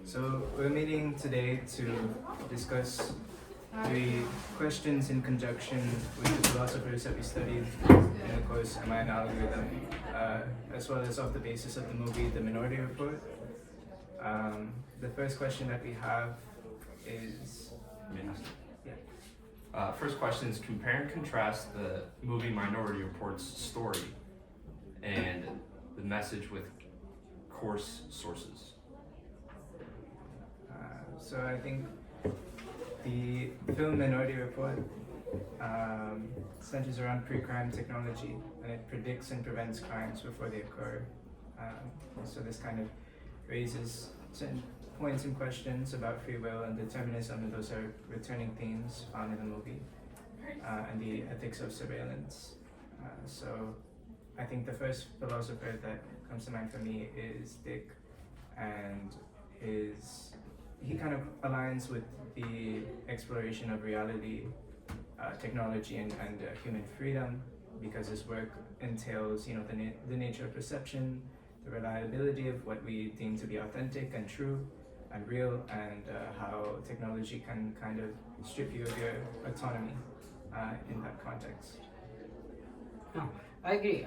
So we're meeting today to discuss the questions in conjunction with the philosophers that we studied in the course Am I an Algorithm, as well as off the basis of the movie The Minority Report. The first question that we have is... First question is compare and contrast the movie Minority Report's story and the message with course sources. So I think the film Minority Report centers around pre-crime technology, and it predicts and prevents crimes before they occur. So this kind of raises certain points and questions about free will and determinism, and those are returning themes found in the movie, and the ethics of surveillance. So I think the first philosopher that comes to mind for me is Dick, and he kind of aligns with the exploration of reality, technology, and human freedom, because his work entails, the nature of perception, the reliability of what we deem to be authentic and true and real, and how technology can kind of strip you of your autonomy in that context. No, I agree.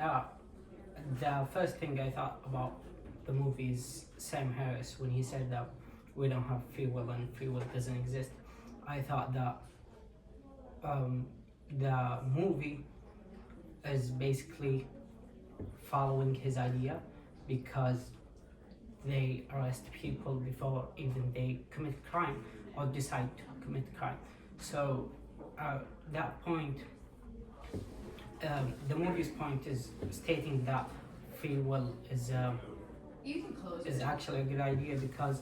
The first thing I thought about the movie is Sam Harris when he said that we don't have free will and free will doesn't exist. I thought that the movie is basically following his idea, because they arrest people before even they commit crime or decide to commit crime. So that point, the movie's point is stating that free will is actually a good idea, because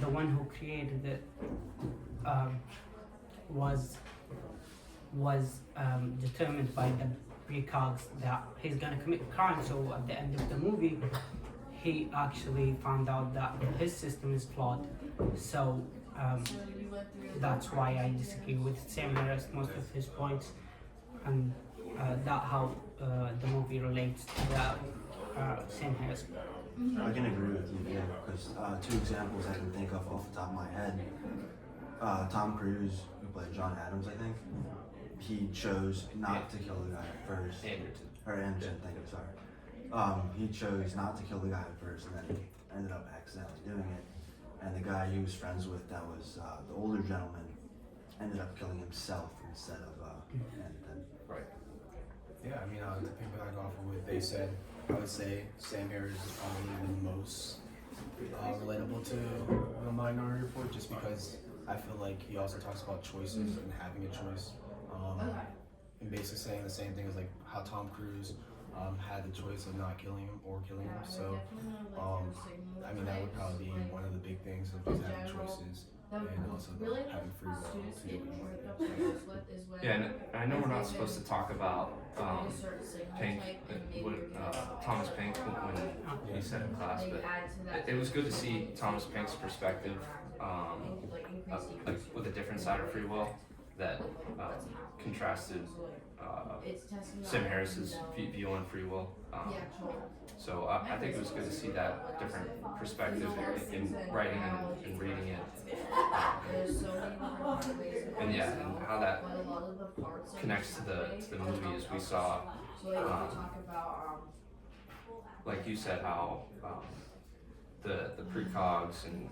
the one who created it was determined by the precogs that he's gonna commit crime. So at the end of the movie, he actually found out that his system is flawed. So that's why I disagree with Sam Harris most of his points, and that how the movie relates to the Sam Harris. I can agree with you there, because two examples I can think of off the top of my head. Tom Cruise, who played John Adams, I think, he chose not to kill the guy at first. Anderton, thank you, sorry. He chose not to kill the guy at first, and then ended up accidentally doing it. And the guy he was friends with, that was the older gentleman, ended up killing himself instead of Anderton. Right. Yeah, I mean, the people I go off of what they said, I would say Sam Harris is probably the most relatable to the Minority Report, just because I feel like he also talks about choices and having a choice, and basically saying the same thing as like how Tom Cruise had the choice of not killing him or killing him. So, I mean, that would probably be one of the big things of just having choices and also having free will to do what you want. Yeah, and I know we're not supposed to talk about Pink, Thomas Pink when he said in class, but it was good to see Thomas Pink's perspective, like with a different side of free will that contrasted Sam Harris's view on free will. So I think it was good to see that different perspective in writing and reading it. And how that connects to the movie is we saw, like you said, how the precogs and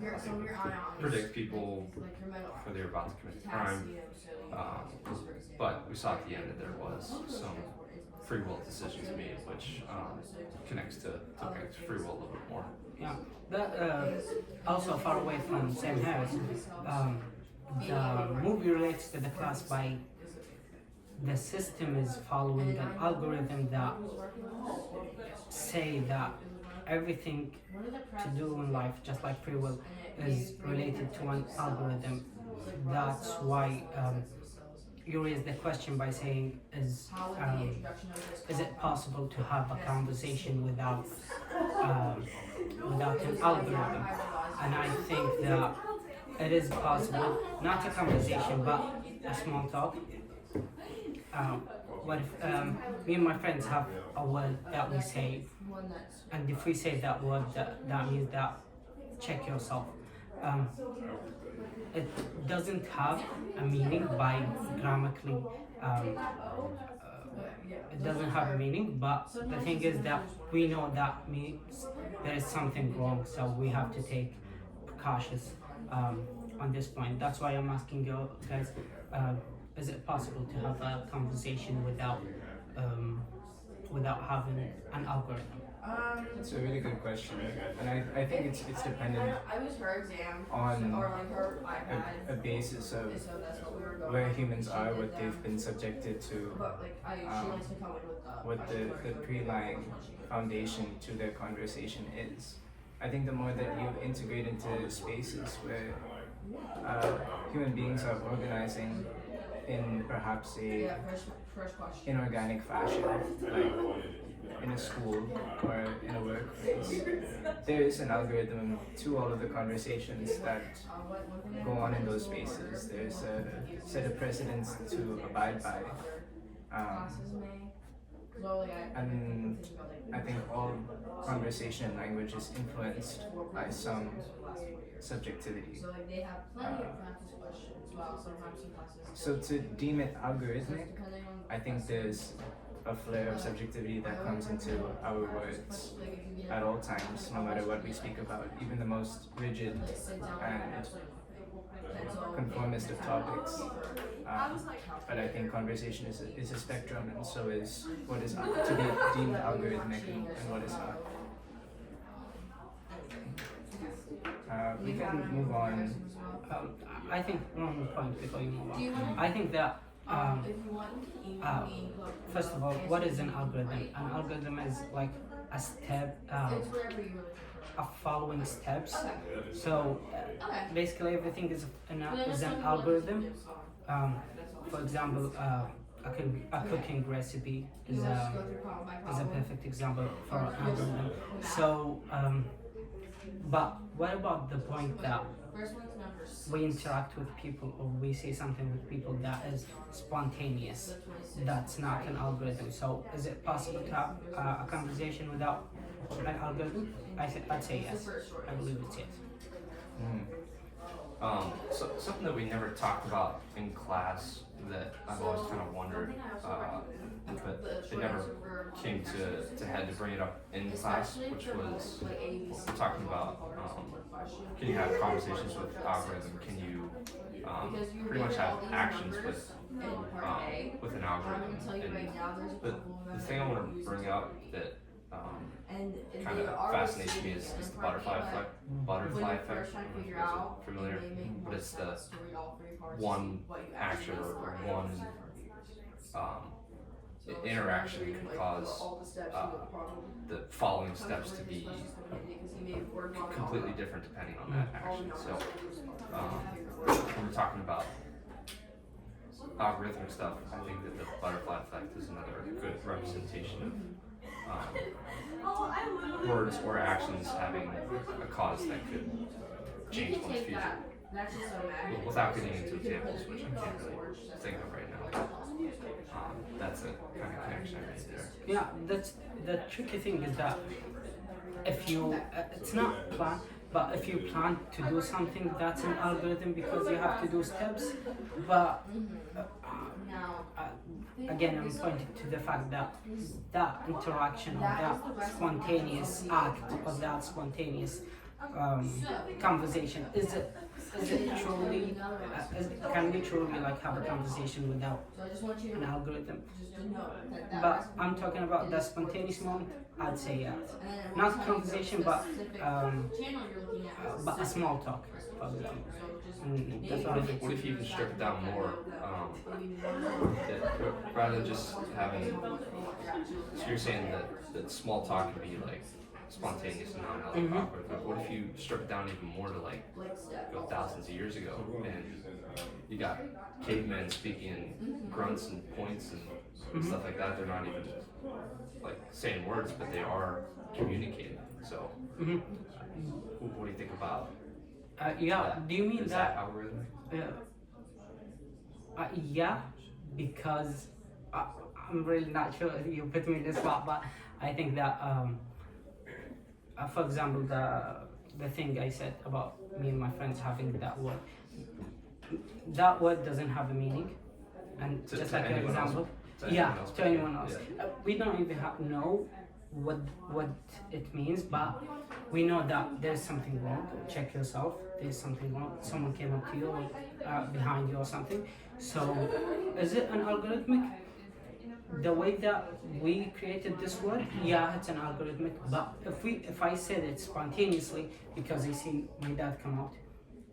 predict people whether they're about to commit a crime. But we saw at the end that there was some free will decisions made, which connects to Pink's free will a little bit more. Yeah, but also far away from Sam Harris, the movie relates to the class by the system is following an algorithm that say that everything to do in life, just like free will, is related to an algorithm. That's why you raise the question by saying, is it possible to have a conversation without an algorithm? And I think that it is possible, not a conversation, but a small talk. what if me and my friends have a word that we say, and if we say that word, that means that check yourself. Um, it doesn't have a meaning by grammatically. It doesn't have a meaning, but the thing is that we know that means there is something wrong, so we have to take precautious on this point. That's why I'm asking you guys, is it possible to have a conversation without having an algorithm? It's a really good question, and I think it's dependent on a basis of where humans are, what they've been subjected to, what the pre-lying foundation to their conversation is. I think the more that you integrate into spaces where human beings are organizing in perhaps a inorganic fashion, like in a school or in a workplace, there is an algorithm to all of the conversations that go on in those spaces. There's a set of precedents to abide by. And I think all conversation and language is influenced by some subjectivity. So to deem it algorithmic, I think there's a flare of subjectivity that comes into our words at all times, no matter what we speak about, even the most rigid and conformist of topics. But I think conversation is a spectrum, and so is what is to be deemed algorithmic and what is not. We can move on. I think one more point before you move on. I think that first of all, what is an algorithm? An algorithm is like a step, a following steps. So basically, everything is an algorithm. For example, a cooking recipe is a perfect example for an algorithm. So, but what about the point that we interact with people or we say something with people that is spontaneous? That's not an algorithm. So is it possible to have a conversation without an algorithm? I'd say yes. I believe it's yes. So something that we never talked about in class that I've always kind of wondered, but it never came to head to bring it up in class, which was we're talking about can you have conversations with algorithm? Can you pretty much have actions with an algorithm? And the thing I want to bring up that kind of fascinates me is the butterfly effect. Butterfly effect. I don't know if you guys are familiar, but it's the one action or one interaction can cause the following steps to be completely different depending on that action. So when we're talking about algorithmic stuff, I think that the butterfly effect is another good representation of words or actions having a cause that could change one's future. Without getting into examples, which I can't really think of right now. That's a kind of connection I made there. Yeah, that's the tricky thing is that if you, it's not plan, but if you plan to do something, that's an algorithm because you have to do steps. But again, I'm pointing to the fact that that interaction or that spontaneous act or that spontaneous conversation is it truly can we truly like have a conversation without an algorithm? But I'm talking about the spontaneous moment. I'd say yes, not conversation, but a small talk, for example. That's what I think. What if you can strip it down more? Rather than just having, so you're saying that small talk can be like spontaneous and non-awkward, but what if you strip it down even more to like go thousands of years ago and you got cavemen speaking in grunts and points and stuff like that? They're not even like saying words, but they are communicating. So what do you think about that? Do you mean is that algorithmic? Yeah, because I'm really not sure. You put me in the spot, but I think that for example, the thing I said about me and my friends having that word doesn't have a meaning, and To- just to like your anyone else. example, To yeah, anyone else. to anyone else. Yeah. We don't even know what it means, but we know that there's something wrong. Check yourself. There's something wrong. Someone came up to you or behind you or something. So, is it an algorithmic? The way that we created this word, yeah, it's an algorithmic. But if I said it spontaneously because I see my dad come out,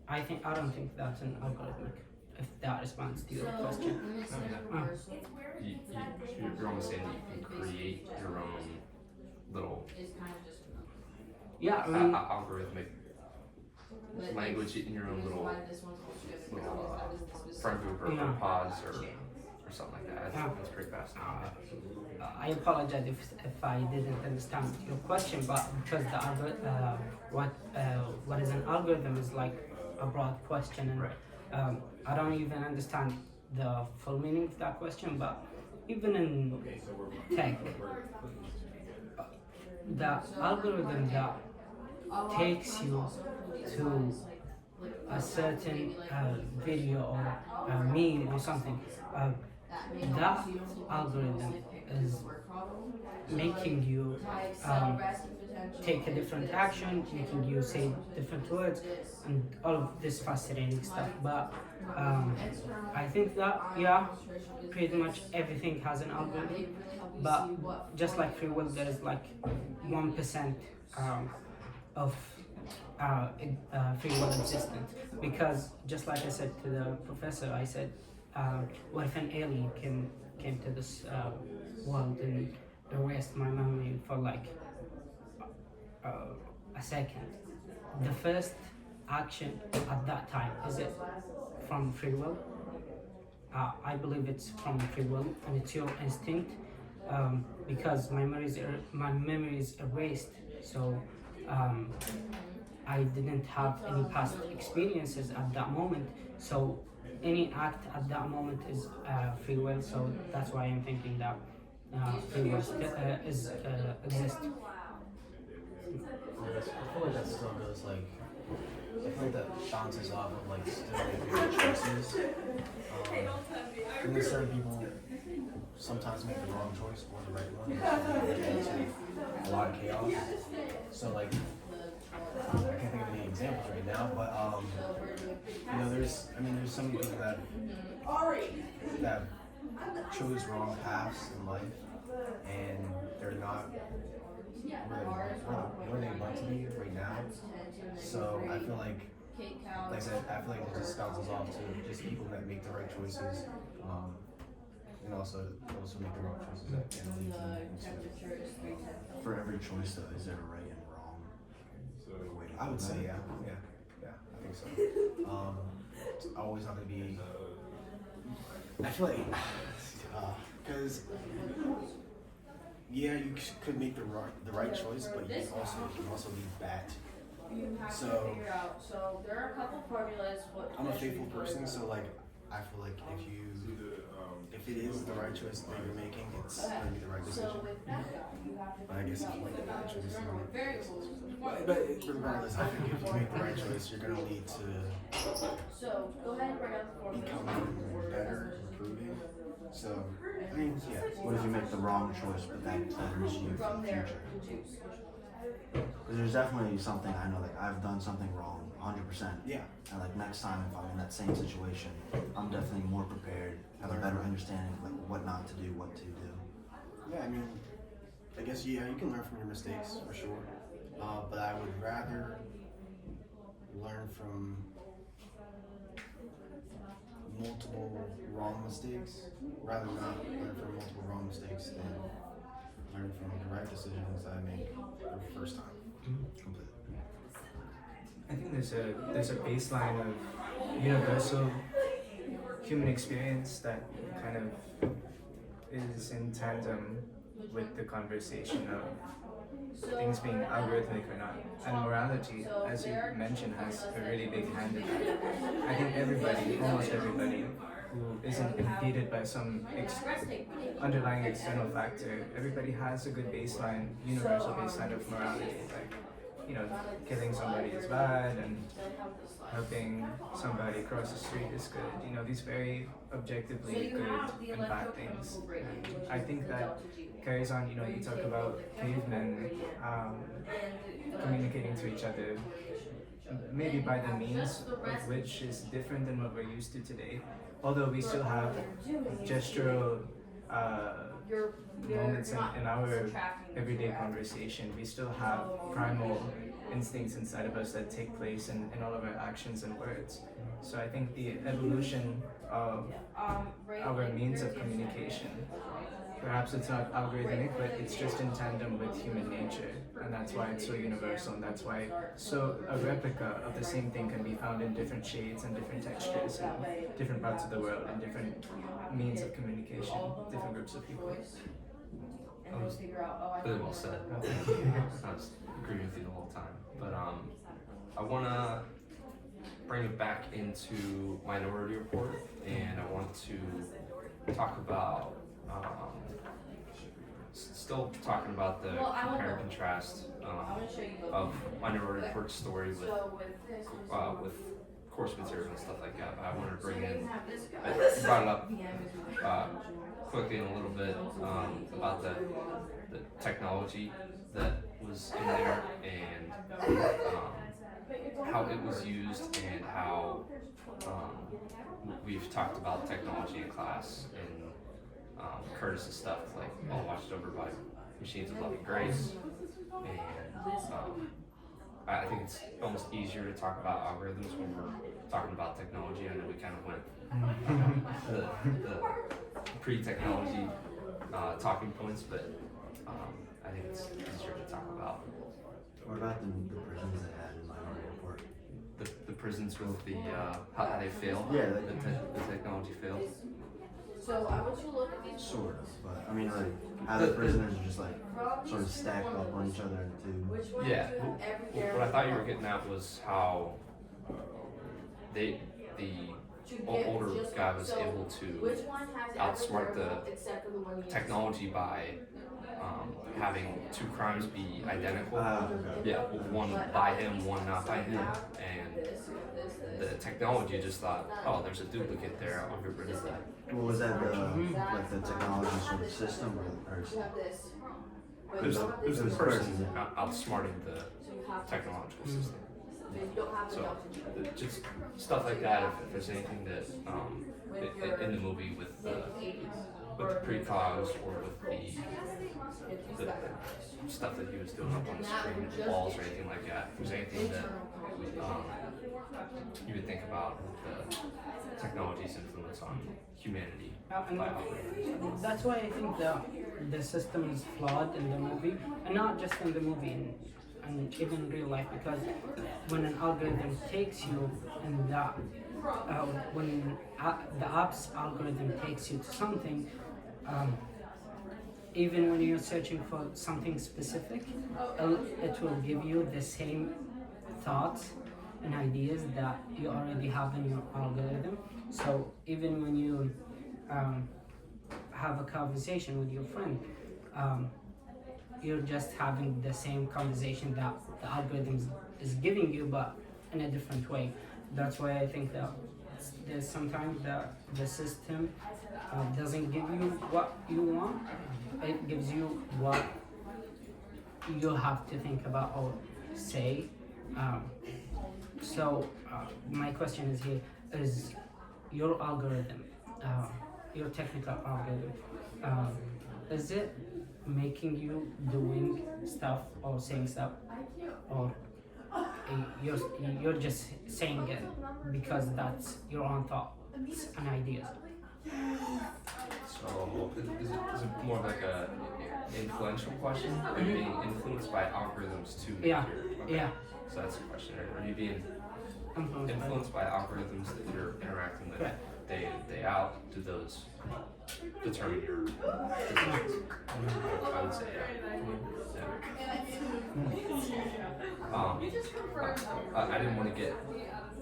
I don't think that's an algorithmic. If that responds to your question. You're almost saying that you can create your own little Yeah, I mean, algorithmic language in your own little friend group or Yeah. pods or something like that. Yeah. That's pretty fascinating. I apologize if I didn't understand your question, but because the what is an algorithm is like a broad question, and Right. I don't even understand the full meaning of that question. But even in tech, the algorithm that takes you to a certain video or a meme or something, that algorithm is making you take a different action, making you say different words, and all of this fascinating stuff. But I think that, yeah, pretty much everything has an algorithm. But just like free will, there is like 1% of free will existent. Because just like I said to the professor, I said, what if an alien came to this world and erased my memory for like a second? The first action at that time, is it from free will? I believe it's from free will, and it's your instinct, because my memory is erased. So I didn't have any past experiences at that moment. So any act at that moment is free will. So that's why I'm thinking that free will exists. I feel like that still goes like, I feel like that bounces off of like still making good choices. And there's certain people sometimes make the wrong choice or the right one, and they get into a lot of chaos. So like, I can't think of any examples right now, but there's some people that chose wrong paths in life, and they're not where they want to be right now. So I feel like I said, I feel like it just bounces off to just people that make the right choices, and also make the wrong choices that can lead them into. For every choice, though, is there a right and wrong way to I would go say about it? yeah, I think so. It's always not gonna be. I feel like because yeah, you could make the right choice, but you can also be bad. So there are a couple formulas. I'm a faithful person, so like I feel like if it is the right choice that you're making, it's gonna be the right decision. But I guess if you make the bad choice, but regardless, I think if you make the right choice, you're gonna lead to So go ahead and bring up the formula. becoming better, improving. So I mean, yeah. What if you make the wrong choice, but that betters you for From the there, future? choose. Because there's definitely something I know, like I've done something wrong, 100%. Yeah. And like next time, if I'm in that same situation, I'm definitely more prepared, have a better understanding of like what not to do, what to do. Yeah, I mean, I guess you can learn from your mistakes for sure, but I would rather learn from multiple wrong mistakes rather than not learn from multiple wrong mistakes than learn from the right decisions I made the first time. Completely. I think there's a baseline of universal human experience that kind of is in tandem with the conversation of things being algorithmic or not. And morality, as you mentioned, has a really big hand in that. I think everybody, almost everybody, who isn't impeded by some underlying external factor. Everybody has a good baseline, universal baseline of morality. Like, you know, killing somebody is bad and helping somebody cross the street is good. You know, these very objectively good and bad things. And I think that carries on, you know, you talk about cavemen communicating to each other, maybe by the means of which is different than what we're used to today. Although we still have gestural moments in our everyday conversation, we still have primal instincts inside of us that take place in all of our actions and words. So I think the evolution of our means of communication, perhaps it's not algorithmic, but it's just in tandem with human nature, and that's why it's so universal, and that's why a replica of the same thing can be found in different shades and different textures in different parts of the world and different means of communication, different groups of people. That was really well said. I was agreeing with you the whole time. But I want to bring it back into Minority Report, and I want to talk about still talking about the compare and contrast of Minority Report's story with course material and stuff like that. But I want to bring in, I brought it up quickly in a little bit about the technology that was in there and how it was used and how we've talked about technology in class and Curtis's stuff, like all watched over by Machines of Love and Grace, and I think it's almost easier to talk about algorithms when we're talking about technology. I know we kind of went the pre-technology talking points, but I think it's easier to talk about. What about the prisons they had in Minority Report? The prisons with the how they fail. Yeah, the technology fails. So I want you to look at these. Sort of, but I mean, like, how the prisoners are just like sort of stacked up on each other in the tube. Which one Yeah. do you have every What I thought you were getting at was how the older guy was able to Which one has outsmart every the except for the one you technology by having two crimes be identical. Okay. Yeah, one by him, one not by him, and the technology just thought, oh, there's a duplicate there. I'll get rid of that. What was that, like the technology sort of system or the person? You have this. It was the person outsmarting the technological system. You don't have So just stuff like that. If there's anything that in the movie with the precogs or with the stuff that he was doing up on the screen, the balls or anything like that. If there's anything that you would think about the technology's influence on humanity. And that's why I think the system is flawed in the movie, and not just in the movie, and even in real life, because when an algorithm takes you and when the app's algorithm takes you to something, even when you're searching for something specific, it will give you the same thoughts and ideas that you already have in your algorithm. So even when you have a conversation with your friend, you're just having the same conversation that the algorithm is giving you, but in a different way. That's why I think that there's sometimes that the system doesn't give you what you want. It gives you what you have to think about or say. So my question is here, is your algorithm, your technical algorithm, is it making you doing stuff or saying stuff, or you're just saying it because that's your own thoughts and ideas? So is it more of like a influential question? Are you being influenced by algorithms to make Yeah, okay. yeah. So that's the question. Are you being Influenced by- influenced by algorithms that you're interacting with Correct. day in, day out? Do those determine your decisions? I would say I didn't want to get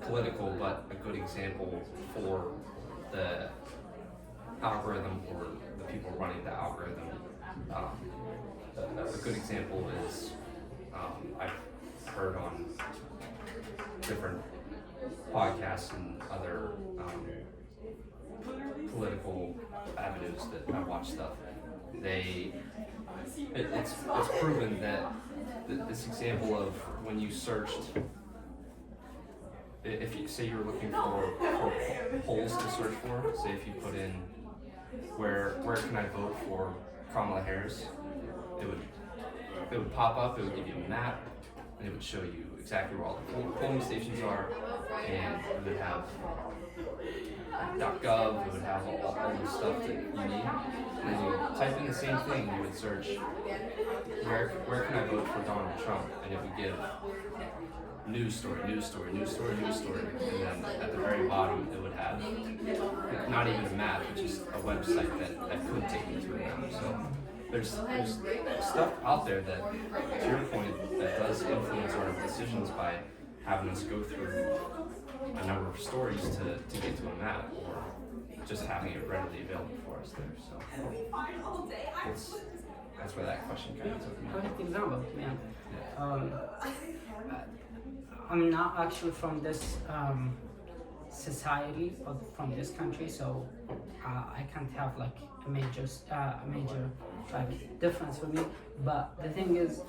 political, but a good example for the algorithm or the people running the algorithm. A good example is I've heard on different podcasts and other political avenues that I watch stuff. It's proven that this example of when you searched, if you say you're looking for polls to search for, say if you put in where can I vote for Kamala Harris, it would pop up, it would give you a map, and it would show you exactly where all the polling stations are, and it would have .gov, it would have all the stuff that you need. And then you type in the same thing, you would search where can I vote for Donald Trump, and it would give news story, and then at the very bottom it would have not even a map, but just a website that could take you to a map. So there's stuff out there that, to your point, that does influence our decisions by having us go through a number of stories to get to a map, or just having it readily available for us there. So that's where that question kind of took me. Perfect example, man. I'm not actually from this society or from this country, so I can't have like a major like difference for me. But the thing is,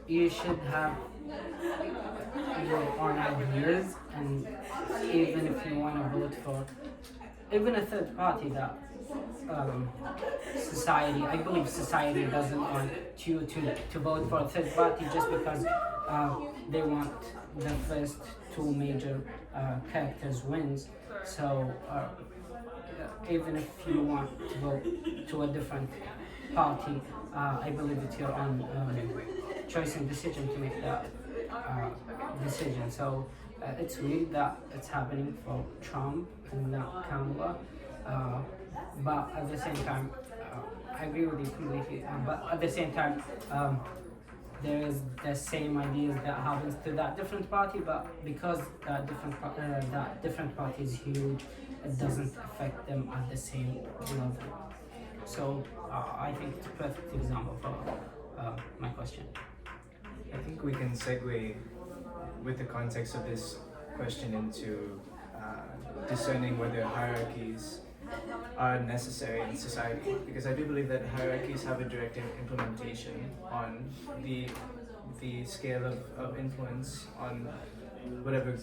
you should have your own ideas, and even if you want to vote for even a third party that society, I believe society doesn't want you to vote for a third party just because they want the first two major characters wins. So even if you want to vote to a different party, I believe it's your own choice and decision to make that decision. So it's weird that it's happening for Trump and not Kamala. But at the same time, I agree with you completely. But at the same time, there is the same ideas that happens to that different party. But because that different party is huge, it doesn't affect them at the same level. So I think it's a perfect example for my question. I think we can segue with the context of this question into discerning whether hierarchies are necessary in society, because I do believe that hierarchies have a direct implementation on the scale of influence on whatever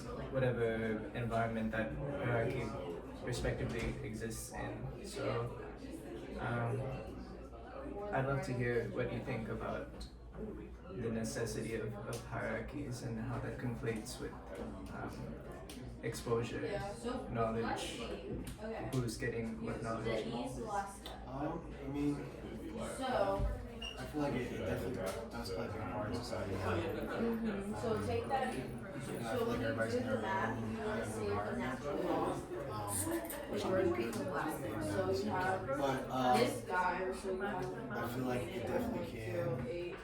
environment that hierarchy respectively exists in. So I'd love to hear what you think about the necessity of hierarchies and how that conflates with exposure, knowledge, who's getting what knowledge. I mean, I feel like it definitely does play a big part in society. So take that. And I feel like everybody's in their own environment. Which were people last name. So you have But this guy, so you have I feel like it definitely can.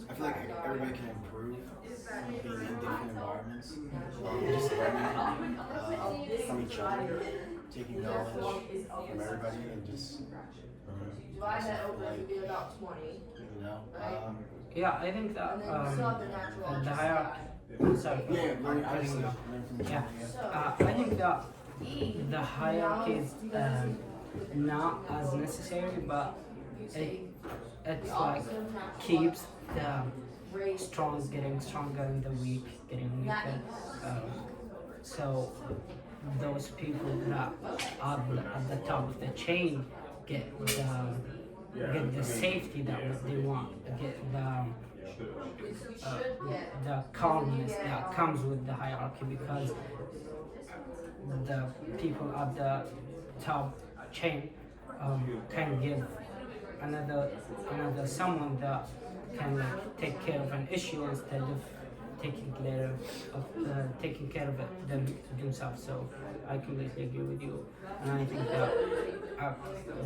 I feel like everybody can improve being in different environments. Just learning from each other, taking knowledge from everybody, and just divide that open, it'd be about 20. you know. Yeah, I think that And then you still have the natural the hierarchy. Sorry. Yeah, learn I obviously think learn from each Yeah, other. I think that the hierarchy is not as necessary, but it's like keeps the strong getting stronger and the weak getting weaker. So those people that are at the top of the chain get the safety that they want, get the calmness that comes with the hierarchy, because the people at the top chain can give another someone that can like take care of an issue instead of taking care of it themselves. So I completely agree with you, and I think that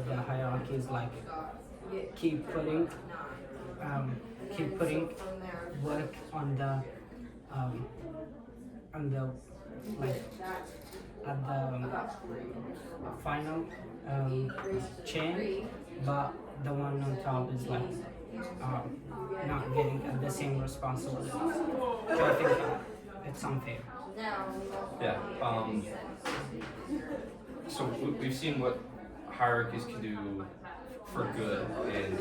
the hierarchy is like keep putting work on the like at the final chain, but the one on top is like not getting the same responsibilities. So I think it's unfair. Yeah. So we've seen what hierarchies can do for good, and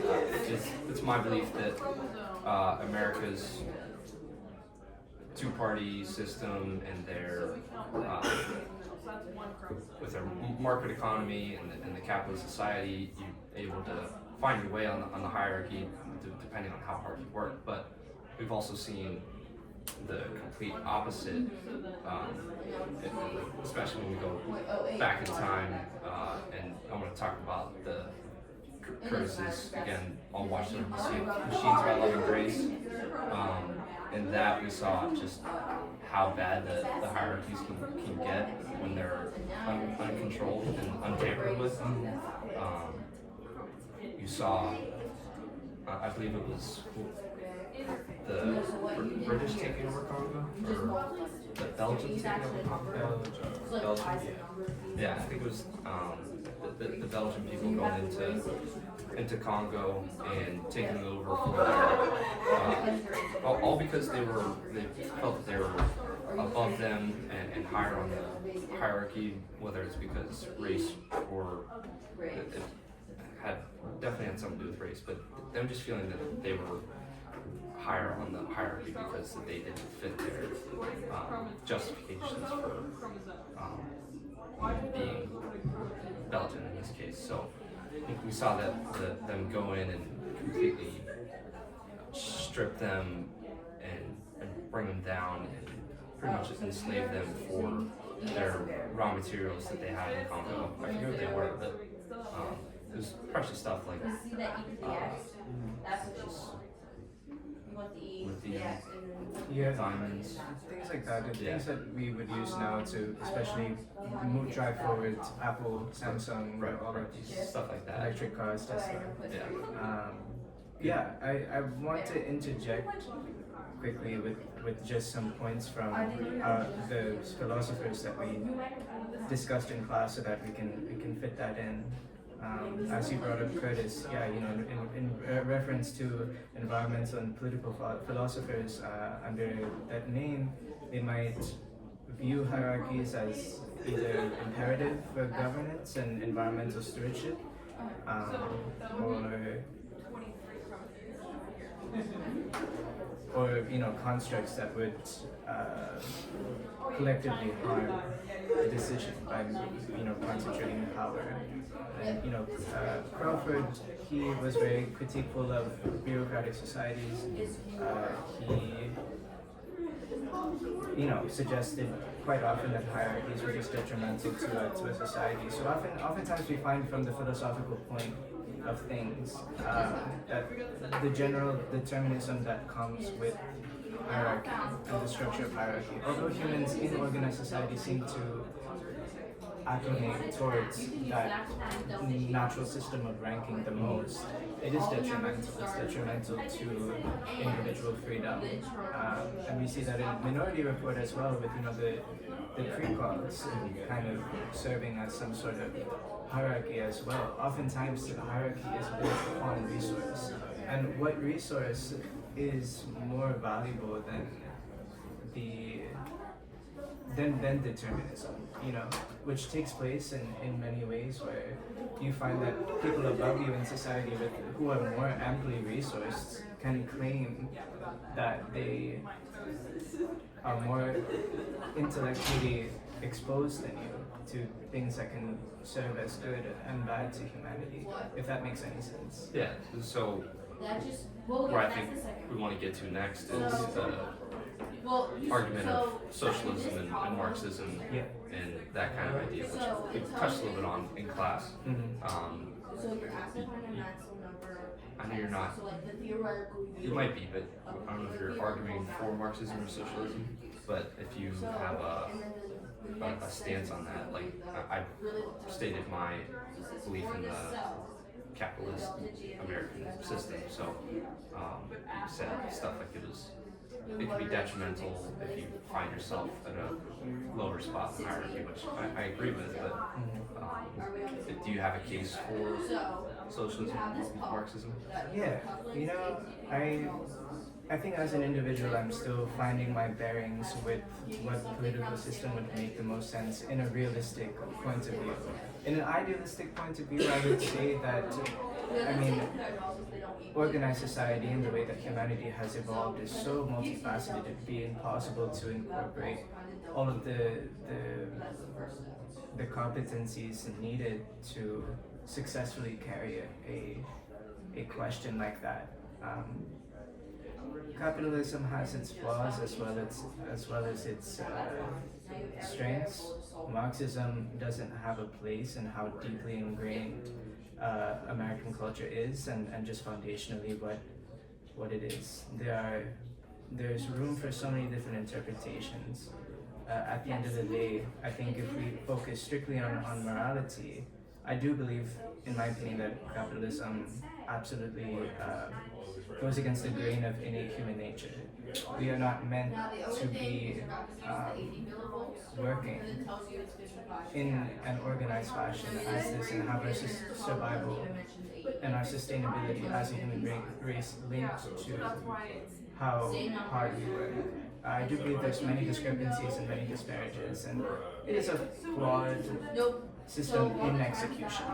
it's my belief that America's two-party system and their with their market economy and the capitalist society, you're able to find your way on the hierarchy depending on how hard you work. But we've also seen the complete opposite, especially when we go back in time. And I want to talk about the Curtis's again on Watching Machines by Loving Grace. And that we saw just how bad the hierarchies can get when they're uncontrolled and untampered with. You saw, I believe it was the British taking over Congo, or the Belgians taking over Congo. Belgium. Yeah, I think it was the Belgian people going into Congo and taking it over from there, all because they felt that they were above them and higher on the hierarchy, whether it's because race or it definitely had something to do with race, but them just feeling that they were higher on the hierarchy because they didn't fit their justifications for being Belgian in this case. So I think we saw them go in and completely strip them and bring them down and pretty much enslave them for their raw materials that they had in Congo. I forget what they were, but it was precious stuff like Yeah, diamonds. things like that, the things that we would use now to especially drive forward Apple, Samsung, all of these Stuff like that. electric cars, Tesla. Yeah. I want to interject quickly with just some points from the philosophers that we discussed in class, so that we can fit that in. As you brought up, Curtis, in reference to environmental and political philosophers, under that name, they might view hierarchies as either imperative for governance and environmental stewardship, or constructs that would collectively harm the decision by concentrating power. And Crawford, he was very critical of bureaucratic societies. He suggested quite often that hierarchies were just detrimental to a society. So oftentimes we find from the philosophical point of things that the general determinism that comes with hierarchy and the structure of hierarchy, although humans in organized society seem to acclimate towards that natural system of ranking the most, it is detrimental. It's detrimental to individual freedom, and we see that in Minority Report as well, with the precogs kind of serving as some sort of hierarchy as well. Oftentimes, the hierarchy is built upon resource, and what resource is more valuable than determinism, which takes place in many ways, where you find that people above you in society who are more amply resourced can claim that they are more intellectually exposed than you to things that can serve as good and bad to humanity, if that makes any sense. Yeah, so where I think we want to get to next is the argument of socialism and Marxism and that kind of idea, which we touched a little bit on in class. I know you're not, you might be, but I don't know if you're arguing for Marxism or socialism, but if you have a stance on that, like I stated my belief in the capitalist American system, so you said stuff like it was it can be detrimental if you find yourself at a lower spot in the hierarchy, which I agree with, but do you have a case for socialism or Marxism? Yeah, you know, I think as an individual, I'm still finding my bearings with what political system would make the most sense in a realistic point of view. In an idealistic point of view, I would say that, I mean, organized society and the way that humanity has evolved is so multifaceted, it'd be impossible to incorporate all of the competencies needed to successfully carry a question like that. Capitalism has its flaws as well as its strengths. Marxism doesn't have a place in how deeply ingrained American culture is, and just foundationally what it is. There's room for so many different interpretations. At the end of the day, I think if we focus strictly on morality, I do believe, in my opinion, that capitalism absolutely goes against the grain of innate human nature. We are not meant to be working in an organized fashion as this and have our survival and our sustainability as a human race linked to how hard we work. I do believe there's many discrepancies and many disparages, and it is a flawed system in execution.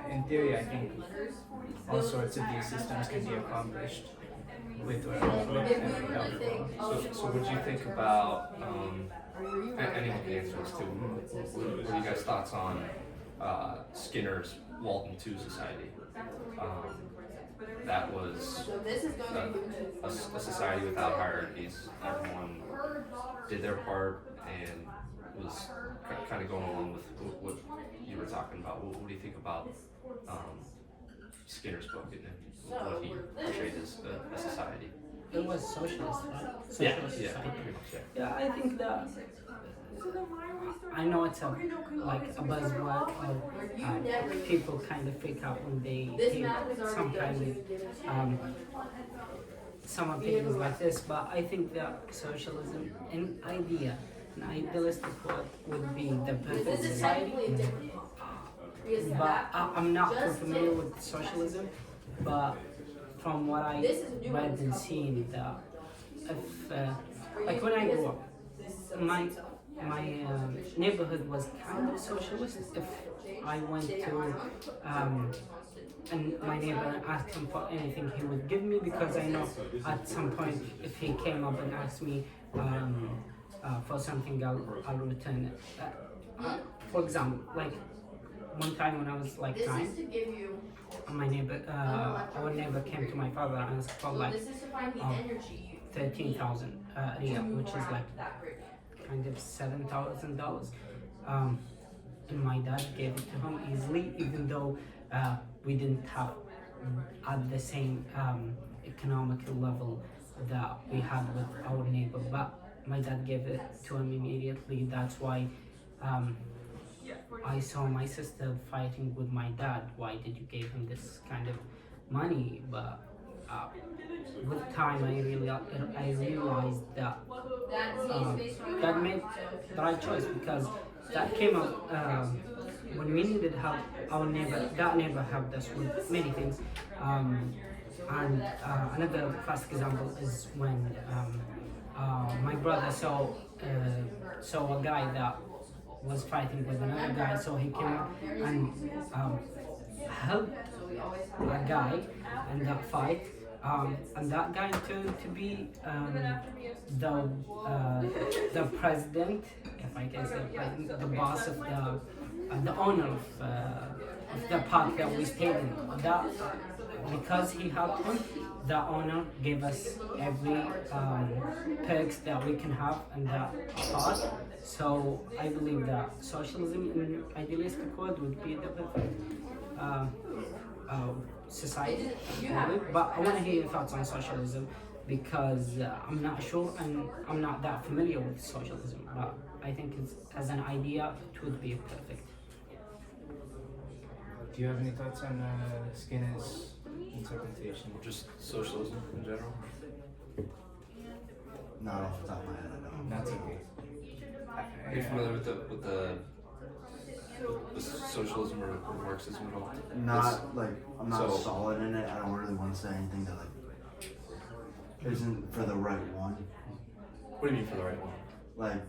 In theory, I think all sorts of these systems can be accomplished with or without help. So what do you think about, anyone can answer this too, what are you guys' thoughts on Skinner's Walton II Society? That was a society without hierarchies. Everyone did their part and was kind of going along with what you were talking about. What do you think about Skinner's book and what he portrayed as a society? It was socialist, right? Yeah, Socialist yeah, society. pretty much, yeah. Yeah, I think that I know it's a buzzword, or people kind of freak out when they hear some kind of some opinions like this. But I think that socialism, an idealistic word would be the perfect society. But I'm not too familiar with socialism. But from what I read and seen, that if like when I grew up, my neighborhood was kind of socialist. If I went to and my neighbor asked him for anything, he would give me, because I know at some point if he came up and asked me for something, I'll return it. For example, like one time when I was like 9, my neighbor, our neighbor came to my father and asked for like 13,000 riyal, which is like kind of $7,000. And my dad gave it to him easily, even though we didn't have at the same economical level that we had with our neighbor. But my dad gave it to him immediately. That's why I saw my sister fighting with my dad. Why did you give him this kind of money? But with time, I realized that that made the right choice, because that came out when we needed help. That neighbor helped us with many things. And another classic example is when my brother saw a guy that was fighting with another guy, so he came up and helped a guy in that fight, and that guy turned to be the president, if I can say president, the boss of the owner of the park that we stayed in. That, because he helped him, the owner gave us every perks that we can have in that park. So I believe that socialism in idealistic world would be the perfect society. But I want to hear your thoughts on socialism, because I'm not sure and I'm not that familiar with socialism. But I think as an idea, it would be perfect. Do you have any thoughts on Skinner's interpretation? Just socialism in general. Not off the top of my head, I don't. That's okay. Are you familiar with the socialism or Marxism at all? Not like I'm not So- solid in it. I don't really want to say anything that like isn't for the right one. What do you mean for the right one? Like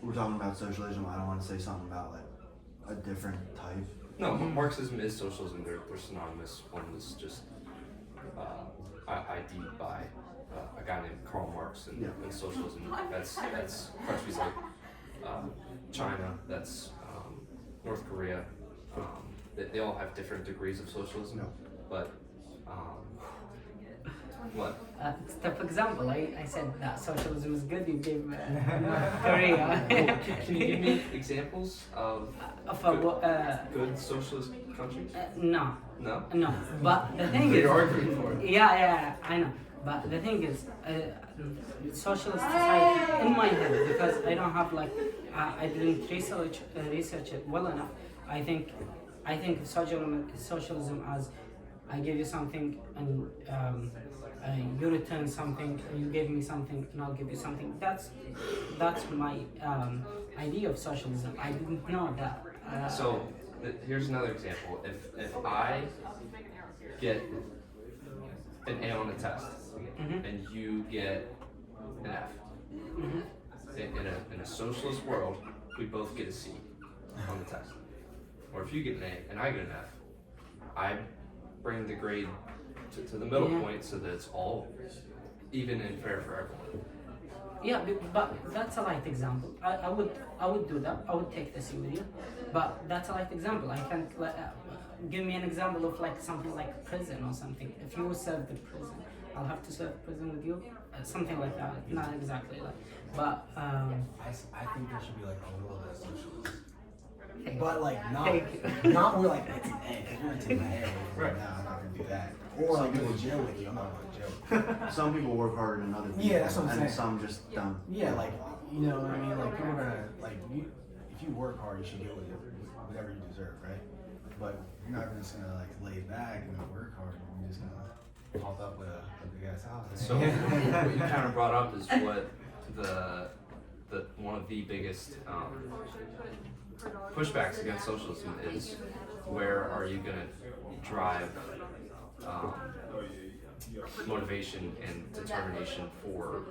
we're talking about socialism. I don't want to say something about like a different type. No, Marxism is socialism. They're synonymous. One was just ID'd by a guy named Karl Marx, and, Yeah. and socialism. That's countries like China. That's North Korea. They all have different degrees of socialism, Yeah. but what? For example, I said that socialism is good. You gave Korea. Can you give me examples of Of a, good socialist countries? no, No. no. But the thing is, You're arguing for it. yeah, I know. But the thing is, socialist society in my head, because I don't have like I didn't research it well enough. I think socialism as I give you something and you return something, you give me something and I'll give you something. That's my idea of socialism. I didn't know that. So here's another example. If I get an A on a test Mhm. and you get an F, Mhm. in a socialist world, we both get a C on the test. Or if you get an A and I get an F, I bring the grade to the middle Yeah. point so that it's all even and fair for everyone. Yeah, but that's a light example. I would do that. I would take the C with you, but that's a light example. I can't give me an example of like something like prison or something. If you serve the prison, I'll have to serve prison with you. Something like that. Not exactly like, but I think there should be like a little bit of socialism. hey, But like Thank you. not more like that's an A. If you're gonna take my A away from me, nah, I'm not gonna do that. Or like go to jail with you, I'm not going to jail. Some people work harder than other people. Yeah, that's what I'm and saying. some just don't. Yeah, like you know what I mean. Like people are gonna like you. If you work hard, you should get whatever you deserve, right? But you're not just gonna like lay back and not work hard. You're just gonna pop up with a big ass house. So what you kind of brought up is what the one of the biggest pushbacks against socialism is. Where are you gonna drive motivation and determination for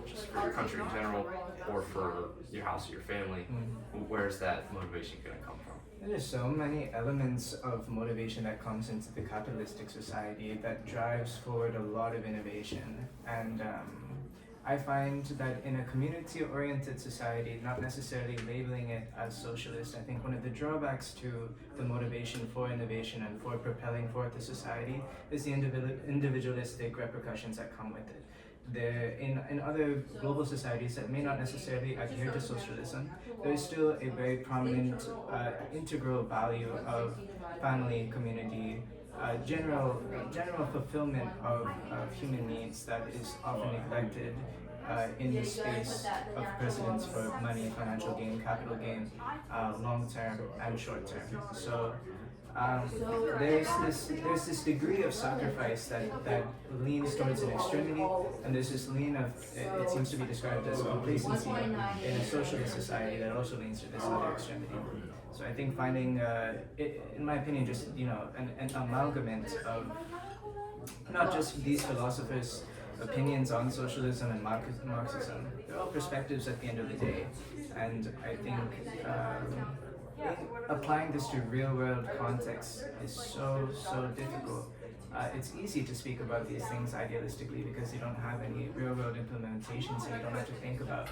just for your country in general, or for your house or your family? Where's that motivation gonna come from? There's so many elements of motivation that comes into the capitalistic society that drives forward a lot of innovation. And I find that in a community-oriented society, not necessarily labeling it as socialist, I think one of the drawbacks to the motivation for innovation and for propelling forth the society is the individualistic repercussions that come with it. In other global societies that may not necessarily adhere to socialism, there is still a very prominent integral value of family, community, general fulfillment of human needs that is often neglected in the space of precedence for money, financial gain, capital gain, long term and short term. So there's this degree of sacrifice that leans towards an extremity, and there's this lean of it seems to be described as complacency in a socialist society that also leans to this other extremity. So I think finding, in my opinion, just an amalgamate of not just these philosophers' opinions on socialism and Marxism. They're all perspectives at the end of the day, and I think applying this to real-world context is so difficult. It's easy to speak about these things idealistically because you don't have any real-world implementations, and you don't have to think about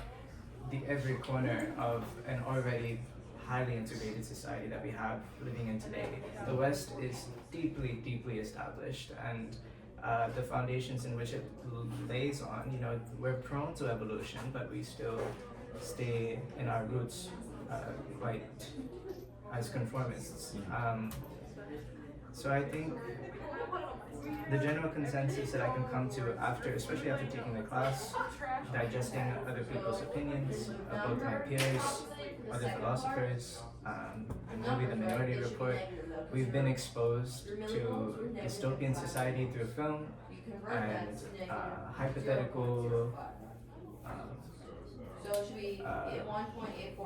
every corner of an already highly integrated society that we have living in today. The West is deeply established, and the foundations in which it lays on, we're prone to evolution, but we still stay in our roots quite as conformists. So I think the general consensus that I can come to especially after taking the class, digesting other people's opinions, both my peers, other philosophers, the movie The Minority Report, we've been exposed to dystopian society through film and hypothetical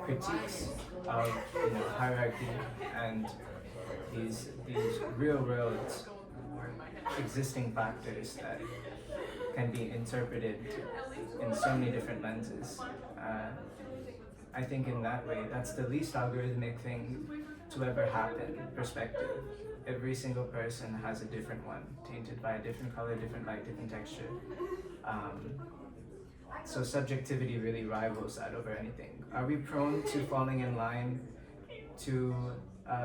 critiques of hierarchy and these real world existing factors that can be interpreted in so many different lenses. I think in that way, that's the least algorithmic thing to ever happen. Perspective. Every single person has a different one, tainted by a different color, different light, different texture. So subjectivity really rivals that over anything. Are we prone to falling in line to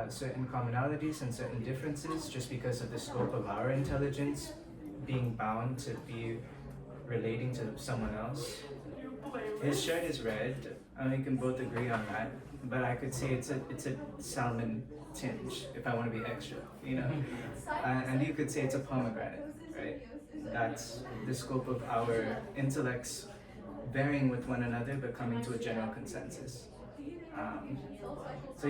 certain commonalities and certain differences just because of the scope of our intelligence being bound to be relating to someone else? His shirt is red, and we can both agree on that, but I could say it's a salmon tinge if I want to be extra, and you could say it's a pomegranate, right? That's the scope of our intellects varying with one another but coming to a general consensus. So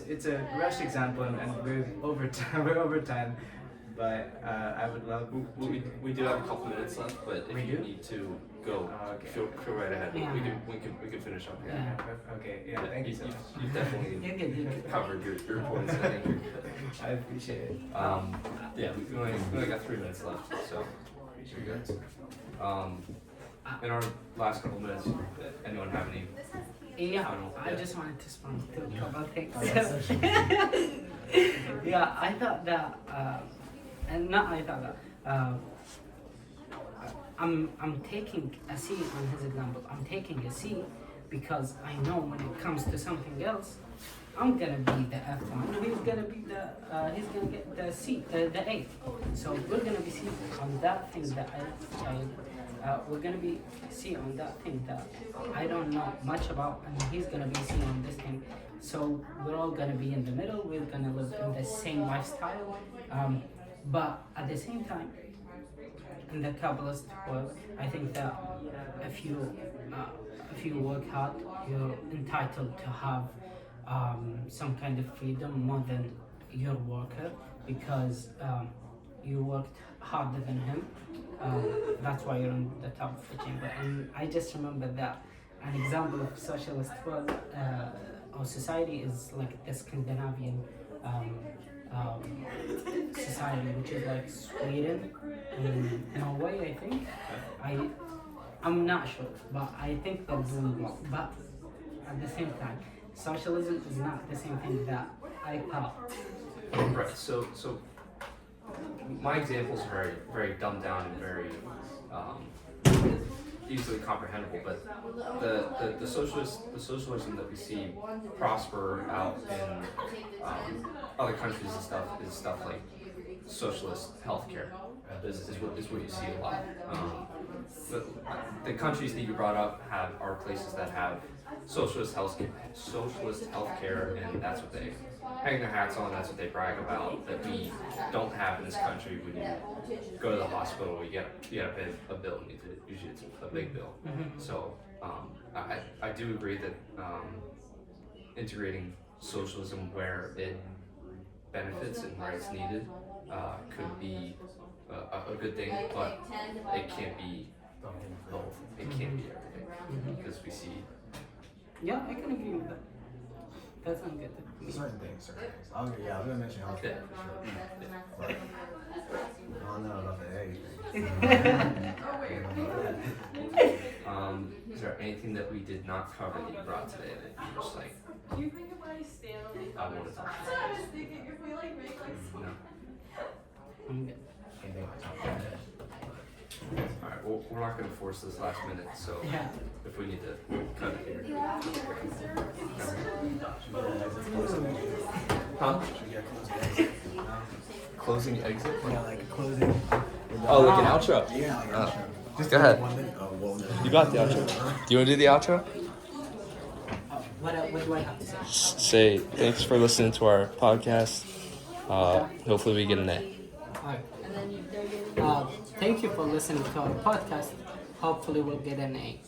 it's a rushed example, and we're over time. We're over time, but I would love. We do have a couple minutes left, but if We you do? need to go, Okay. feel right ahead. Yeah. We can finish up here. Yeah. Okay, yeah, thank you so much. You've definitely You're good. covered your points. I think you're good. I appreciate it. Yeah, we only got 3 minutes left, so you're good. In our last couple minutes, anyone have any? Yeah, Final- I yeah. just wanted to respond to a couple of things. Oh, Yeah, I thought that, and not I thought that, I'm taking a C on his example. I'm taking a C because I know when it comes to something else, I'm gonna be the F1. He's gonna be he's gonna get the C, the A. So we're gonna be C on that thing that we're gonna be C on that thing that I don't know much about, and he's gonna be C on this thing. So we're all gonna be in the middle. We're gonna live in the same lifestyle, but at the same time, in the Kabbalist world, I think that if you work hard, you're entitled to have some kind of freedom more than your worker, because you worked harder than him. That's why you're on the top of the chamber. And I just remember that an example of socialist world or society is like the Scandinavian society, which is like Sweden and Norway, I think. I'm not sure, but I think they're doing well. But at the same time, socialism is not the same thing that I thought. Right. So my examples are very, very dumbed down and very easily comprehensible. But the socialism that we see prosper out in other countries and stuff is stuff like socialist healthcare. Is what you see a lot. The countries that you brought up are places that have socialist healthcare, and that's what they hang their hats on. That's what they brag about. That we don't have in this country. When you go to the hospital, you gotta pay a bill. Usually it's a big bill. So I do agree that integrating socialism where it benefits and where it's needed could be a good thing, but it can't be both. It can't be everything, because we see. Yeah, I can agree with that. That sounds good to me. Certain things. I'm gonna mention healthcare for sure. But I don't know about the egg thing. Is there anything that we did not cover that you brought today that you're just like, Do you think if I stand on the I want to talk That's what I was thinking, if we like make like No. I'm good. Anything on top of that? Alright, well, we're not going to force this last minute, so Yeah. if we need to cut it here. Huh? Should we get a closing exit? Closing exit? Yeah, like a closing. Oh, like an outro. Yeah, like an outro. Just Go ahead. 1 minute. Oh, well, no. You got the outro. Do you want to do the outro? What do I have to say? Say thanks for listening to our podcast. Hopefully we get an A. Alright. Thank you for listening to our podcast. Hopefully we'll get an A.